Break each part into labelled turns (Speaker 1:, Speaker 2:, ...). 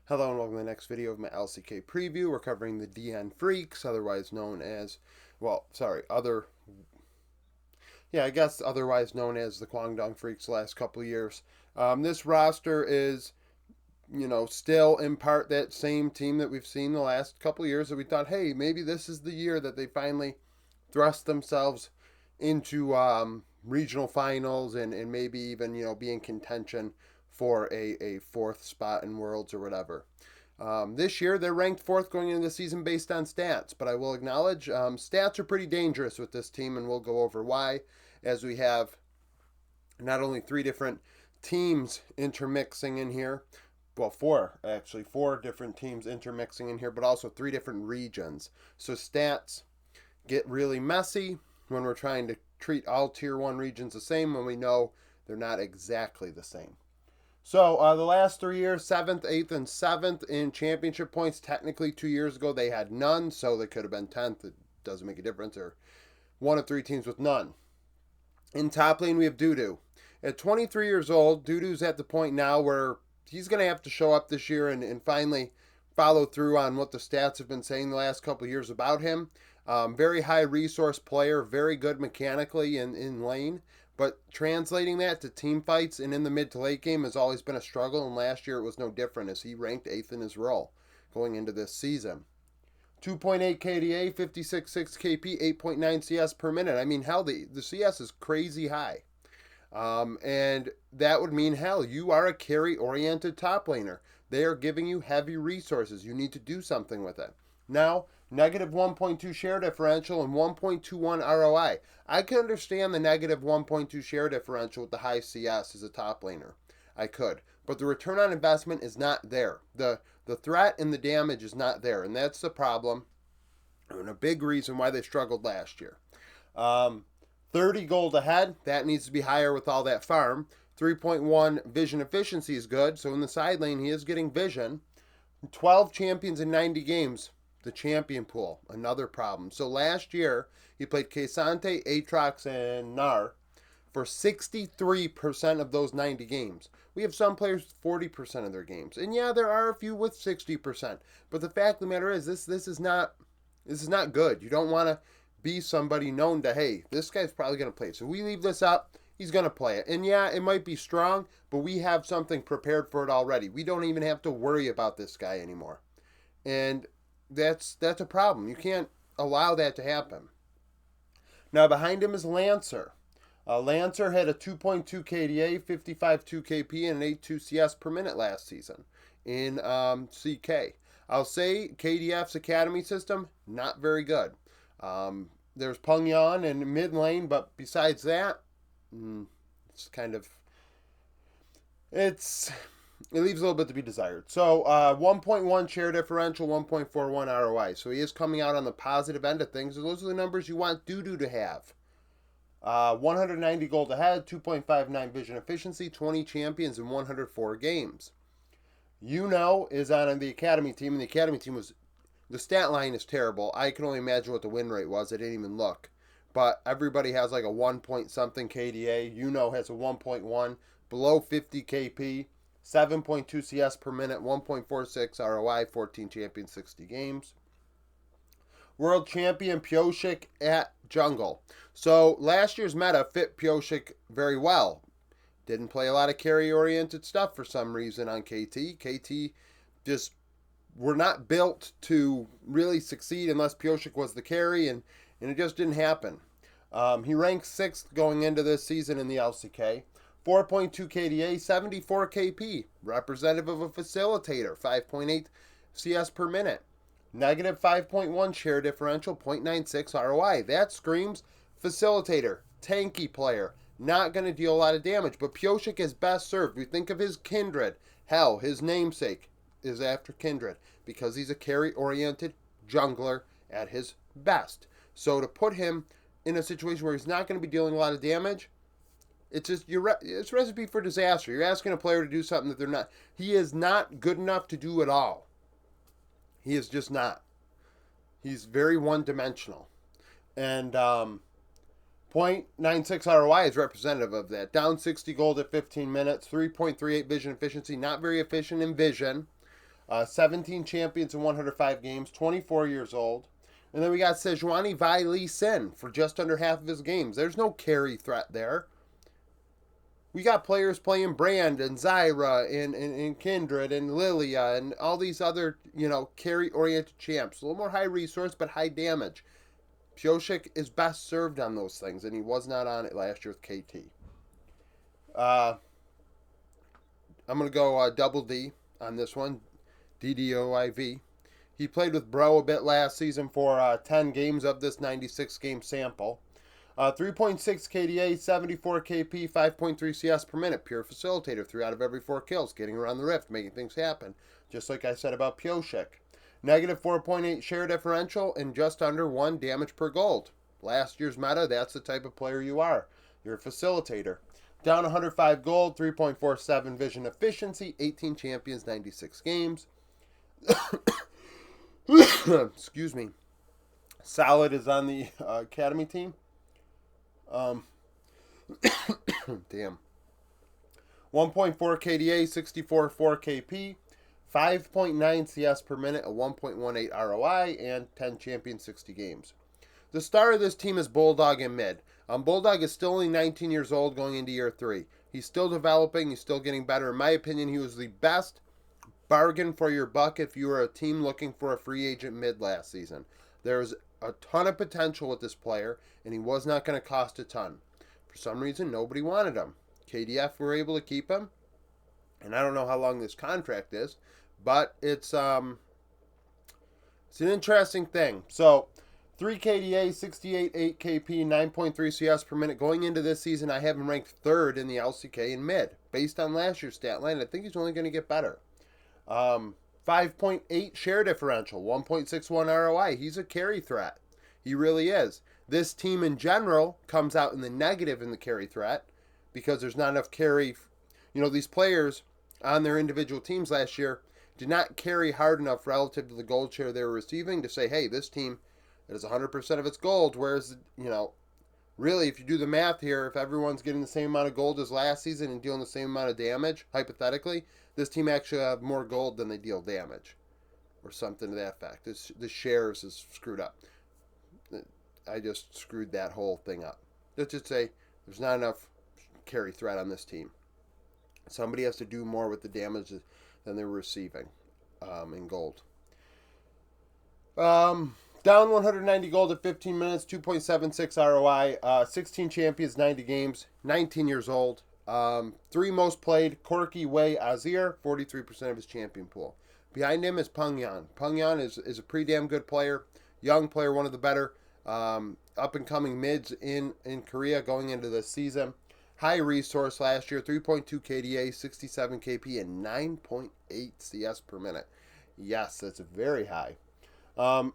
Speaker 1: Hello and welcome to the next video of my LCK preview. We're covering the DN Freaks, otherwise known as, otherwise known as the Guangdong Freaks the last couple of years. This roster is, still in part that same team that we've seen the last couple of years that we thought, hey, maybe this is the year that they finally thrust themselves into regional finals and maybe even, be in contention for a fourth spot in Worlds or whatever. This year, they're ranked fourth going into the season based on stats, but I will acknowledge stats are pretty dangerous with this team, and we'll go over why, as we have not only three different teams intermixing in here, well, four different teams intermixing in here, but also three different regions. So stats get really messy when we're trying to treat all Tier 1 regions the same when we know they're not exactly the same. So the last 3 years, 7th, 8th, and 7th in championship points. Technically, 2 years ago, they had none, so they could have been 10th. It doesn't make a difference. Or one of three teams with none. In top lane, we have Dudu. At 23 years old, Dudu's at the point now where he's going to have to show up this year and finally follow through on what the stats have been saying the last couple of years about him. Very high resource player, very good mechanically in lane. But translating that to team fights and in the mid to late game has always been a struggle, and last year it was no different as he ranked 8th in his role going into this season. 2.8 KDA, 56.6 KP, 8.9 CS per minute. I mean, hell, the CS is crazy high. And that would mean, hell, you are a carry-oriented top laner. They are giving you heavy resources. You need to do something with it. Now, negative 1.2 share differential and 1.21 ROI. I can understand the negative 1.2 share differential with the high CS as a top laner. I could. But the return on investment is not there. The threat and the damage is not there. And that's the problem and a big reason why they struggled last year. 30 gold ahead. That needs to be higher with all that farm. 3.1 vision efficiency is good. So in the side lane, he is getting vision. 12 champions in 90 games. The champion pool, another problem. So last year, he played K'Sante, Aatrox, and Gnar for 63% of those 90 games. We have some players with 40% of their games. And yeah, there are a few with 60%. But the fact of the matter is, this is not good. You don't want to be somebody known to, hey, this guy's probably going to play it. So we leave this up, he's going to play it. And yeah, it might be strong, but we have something prepared for it already. We don't even have to worry about this guy anymore. And that's a problem. You can't allow that to happen. Now behind him is Lancer. Lancer had a 2.2 KDA, 55.2 KP, and an 8.2 CS per minute last season in CK. I'll say KDF's academy system, not very good. There's Pengyan in mid lane, but besides that, it leaves a little bit to be desired. So 1.1 share differential, 1.41 ROI. So he is coming out on the positive end of things. Those are the numbers you want Dudu to have. 190 gold ahead, 2.59 vision efficiency, 20 champions in 104 games. Is on the academy team, and the academy team the stat line is terrible. I can only imagine what the win rate was. I didn't even look. But everybody has like a 1 point something KDA. Has a 1.1, below 50 KP. 7.2 CS per minute, 1.46 ROI, 14 champions, 60 games. World champion Pyosik at jungle. So last year's meta fit Pyosik very well. Didn't play a lot of carry-oriented stuff for some reason on KT. KT just were not built to really succeed unless Pyosik was the carry, and it just didn't happen. He ranked 6th going into this season in the LCK. 4.2 KDA, 74 KP, representative of a facilitator, 5.8 CS per minute. Negative 5.1 share differential, 0.96 ROI. That screams facilitator, tanky player, not going to deal a lot of damage. But Pyosik is best served. We think of his kindred. Hell, his namesake is after kindred because he's a carry-oriented jungler at his best. So to put him in a situation where he's not going to be dealing a lot of damage, it's recipe for disaster. You're asking a player to do something that they're not. He is not good enough to do it all. He is just not. He's very one-dimensional. And 0.96 ROI is representative of that. Down 60 gold at 15 minutes. 3.38 vision efficiency. Not very efficient in vision. 17 champions in 105 games, 24 years old. And then we got Sejuani Vai Lee Sin for just under half of his games. There's no carry threat there. We got players playing Brand and Zyra and Kindred and Lilia and all these other, carry-oriented champs. A little more high resource, but high damage. Pyosik is best served on those things, and he was not on it last year with KT. I'm going to go double D on this one, DDOIV. He played with Bro a bit last season for 10 games of this 96-game sample. 3.6 KDA, 74 KP, 5.3 CS per minute. Pure facilitator, 3 out of every 4 kills, getting around the rift, making things happen. Just like I said about Pyosik. Negative 4.8 share differential and just under 1 damage per gold. Last year's meta, that's the type of player you are. You're a facilitator. Down 105 gold, 3.47 vision efficiency, 18 champions, 96 games. Excuse me. Solid is on the academy team. Damn. 1.4 KDA, 64 4 KP, 5.9 CS per minute, a 1.18 ROI, and 10 champions, 60 games. The star of this team is Bulldog in mid. Bulldog is still only 19 years old going into year 3. He's still developing. He's still getting better. In my opinion, he was the best bargain for your buck if you were a team looking for a free agent mid last season. There's a ton of potential with this player, and he was not going to cost a ton. For some reason, nobody wanted him. KDF were able to keep him, and I don't know how long this contract is, but it's an interesting thing. So, 3 KDA, 68 8 KP, 9.3 CS per minute. Going into this season, I have him ranked 3rd in the LCK in mid. Based on last year's stat line, I think he's only going to get better. 5.8 share differential, 1.61 ROI. He's a carry threat. He really is. This team in general comes out in the negative in the carry threat because there's not enough carry. These players on their individual teams last year did not carry hard enough relative to the gold share they were receiving to say, hey, this team is 100% of its gold. Whereas, really, if you do the math here, if everyone's getting the same amount of gold as last season and dealing the same amount of damage, hypothetically, this team actually have more gold than they deal damage. Or something to that effect. The shares is screwed up. I just screwed that whole thing up. Let's just say there's not enough carry threat on this team. Somebody has to do more with the damage than they're receiving in gold. Down 190 gold at 15 minutes, 2.76 ROI, 16 champions, 90 games, 19 years old. 3 most played, Corky, Wei, Azir, 43% of his champion pool. Behind him is Pengyan. Pengyan is a pretty damn good player, young player, one of the better up-and-coming mids in Korea going into this season. High resource last year, 3.2 KDA, 67 KP, and 9.8 CS per minute. Yes, that's very high.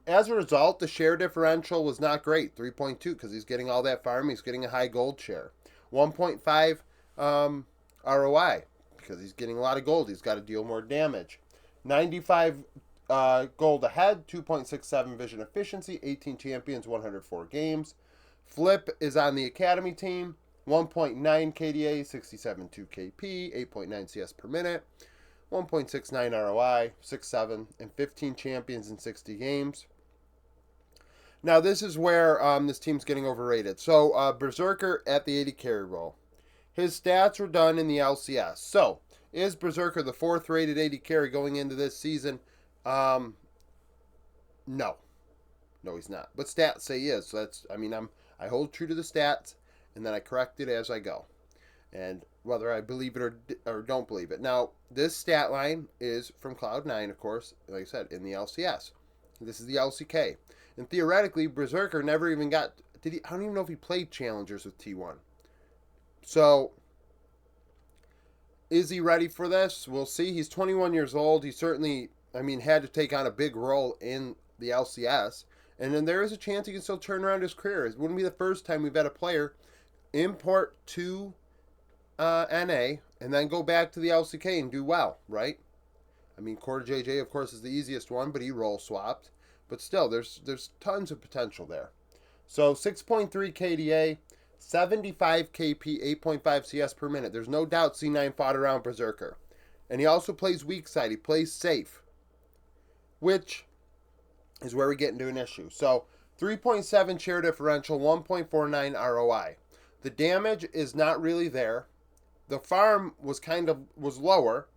Speaker 1: As a result, the share differential was not great, 3.2, because he's getting all that farm. He's getting a high gold share. 1.5 ROI, because he's getting a lot of gold. He's got to deal more damage. 95 gold ahead, 2.67 vision efficiency, 18 champions, 104 games. Flip is on the academy team, 1.9 KDA, 67 2 KP, 8.9 CS per minute, 1.69 ROI, 6-7, and 15 champions in 60 games. Now, this is where this team's getting overrated. So, Berserker at the 80 carry role. His stats were done in the LCS. So, is Berserker the 4th rated 80 carry going into this season? No. No, he's not. But stats say he is. So I hold true to the stats, and then I correct it as I go. And whether I believe it or don't believe it. Now, this stat line is from Cloud9, of course, like I said, in the LCS. This is the LCK. And theoretically, Berserker never even got... I don't even know if he played Challengers with T1. So, is he ready for this? We'll see. He's 21 years old. He certainly, had to take on a big role in the LCS. And then there is a chance he can still turn around his career. It wouldn't be the first time we've had a player import to NA and then go back to the LCK and do well, right? Core JJ, of course, is the easiest one, but he role swapped. But still, there's tons of potential there. So 6.3 KDA, 75 KP, 8.5 CS per minute. There's no doubt C9 fought around Berserker. And he also plays weak side. He plays safe. which is where we get into an issue. So 3.7 share differential, 1.49 ROI. The damage is not really there. The farm was lower,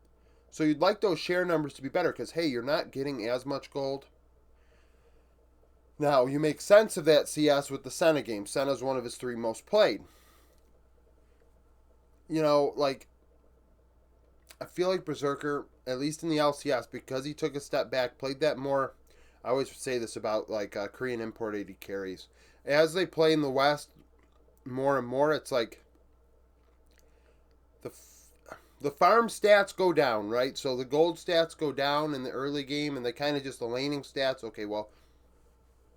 Speaker 1: so you'd like those share numbers to be better because, hey, you're not getting as much gold. Now, you make sense of that CS with the Senna game. Senna's one of his 3 most played. You know, like, I feel like Berserker, at least in the LCS, because he took a step back, played that more. I always say this about, like, Korean import AD carries. As they play in the West more and more, it's like the farm stats go down, right? So the gold stats go down in the early game, and they kind of just the laning stats. Okay, well,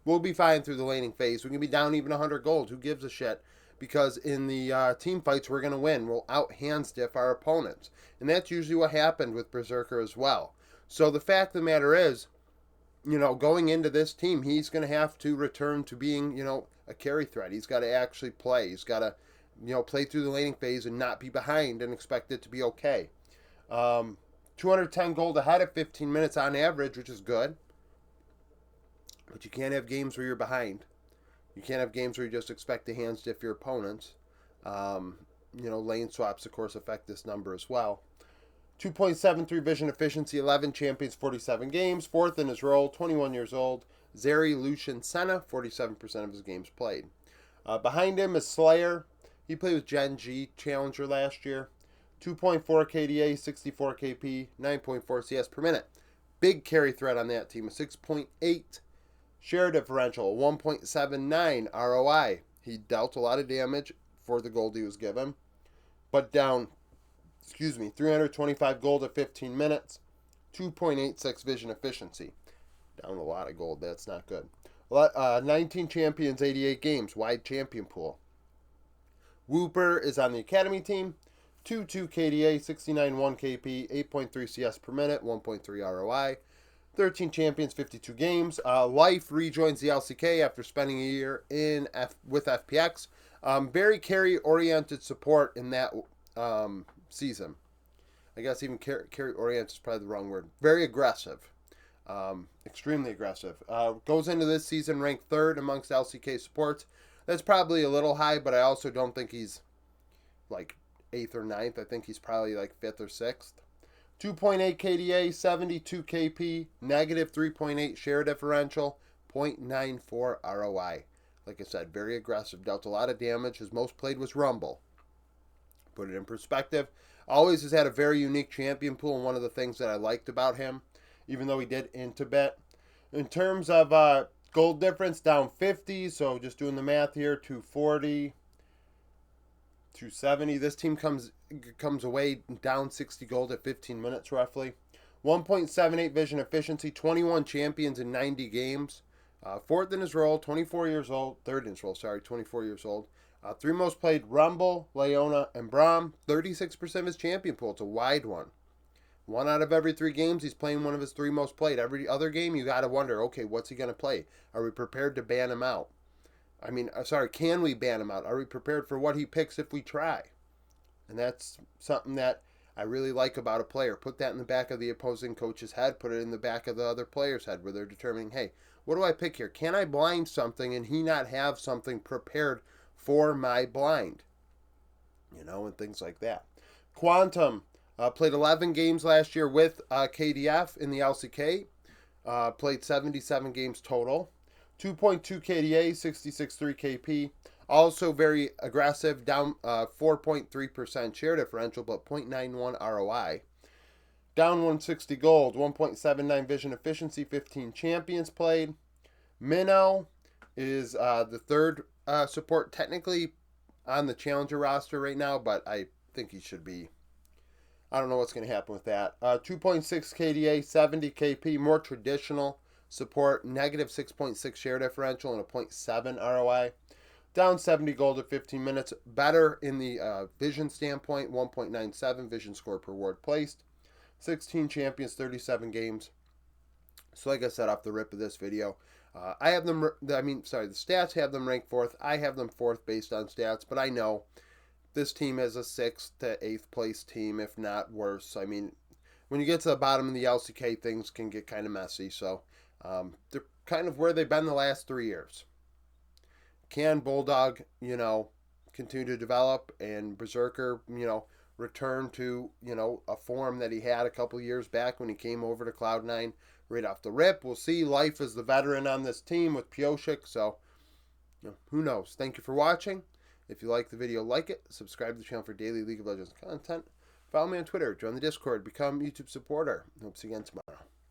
Speaker 1: we'll be fine through the laning phase. We can be down even 100 gold. Who gives a shit? Because in the team fights, we're going to win. We'll out-hand stiff our opponents. And that's usually what happened with Berserker as well. So the fact of the matter is, you know, going into this team, he's going to have to return to being, you know, a carry threat. He's got to actually play. He's got to, you know, play through the laning phase and not be behind and expect it to be okay. 210 gold ahead at 15 minutes on average, which is good. But you can't have games where you're behind. You can't have games where you just expect to hand stiff your opponents. You know, lane swaps, of course, affect this number as well. 2.73 vision efficiency, 11 champions, 47 games. 4th in his role, 21 years old. Zeri Lucian Senna, 47% of his games played. Behind him is Slayer. He played with Gen G Challenger last year. 2.4 KDA, 64 KP, 9.4 CS per minute. Big carry threat on that team, a 6.8 share differential, 1.79 ROI. He dealt a lot of damage for the gold he was given, but down, 325 gold at 15 minutes, 2.86 vision efficiency. Down a lot of gold, that's not good. 19 champions, 88 games, wide champion pool. Whooper is on the academy team, 2.2 KDA, 69.1 KP, 8.3 CS per minute, 1.3 ROI. 13 champions, 52 games. Life rejoins the LCK after spending a year with FPX. Very carry-oriented support in that season. I guess even carry-oriented is probably the wrong word. Very aggressive. Extremely aggressive. Goes into this season ranked 3rd amongst LCK supports. That's probably a little high, but I also don't think he's like 8th or 9th. I think he's probably like 5th or 6th. 2.8 KDA, 72 KP, negative 3.8 share differential, 0.94 ROI. Like I said, very aggressive, dealt a lot of damage. His most played was Rumble. Put it in perspective, always has had a very unique champion pool, and one of the things that I liked about him, even though he did int a bit. In terms of gold difference, down 50, so just doing the math here, 240, 270. This team comes away down 60 gold at 15 minutes roughly. 1.78 vision efficiency, 21 champions in 90 games. 4th in his role, 24 years old. 3rd in his role, 24 years old. 3 most played, Rumble, Leona, and Braum. 36% of his champion pool. It's a wide one. 1 out of every 3 games, he's playing one of his 3 most played. Every other game, you got to wonder, okay, what's he going to play? Are we prepared to ban him out? Can we ban him out? Are we prepared for what he picks if we try? And that's something that I really like about a player. Put that in the back of the opposing coach's head. Put it in the back of the other player's head where they're determining, hey, what do I pick here? Can I blind something and he not have something prepared for my blind? You know, and things like that. Quantum played 11 games last year with KDF in the LCK. Played 77 games total. 2.2 KDA, 66.3 KP. Also very aggressive, down 4.3% share differential, but 0.91 ROI. Down 160 gold, 1.79 vision efficiency, 15 champions played. Minnow is the 3rd support technically on the challenger roster right now, but I think he should be. I don't know what's going to happen with that. 2.6 KDA, 70 KP, more traditional support, negative 6.6 share differential and a 0.7 ROI. Down 70 gold at 15 minutes. Better in the vision standpoint, 1.97 vision score per ward placed. 16 champions, 37 games. So like I said off the rip of this video, I have them, the stats have them ranked 4th. I have them 4th based on stats, but I know this team is a 6th to 8th place team, if not worse. I mean, when you get to the bottom of the LCK, things can get kind of messy. So they're kind of where they've been the last 3 years. Can Bulldog, continue to develop and Berserker, return to, a form that he had a couple years back when he came over to Cloud9 right off the rip? We'll see. Life as the veteran on this team with Pioshik, so who knows? Thank you for watching. If you like the video, like it. Subscribe to the channel for daily League of Legends content. Follow me on Twitter. Join the Discord. Become a YouTube supporter. Hope to see you again tomorrow.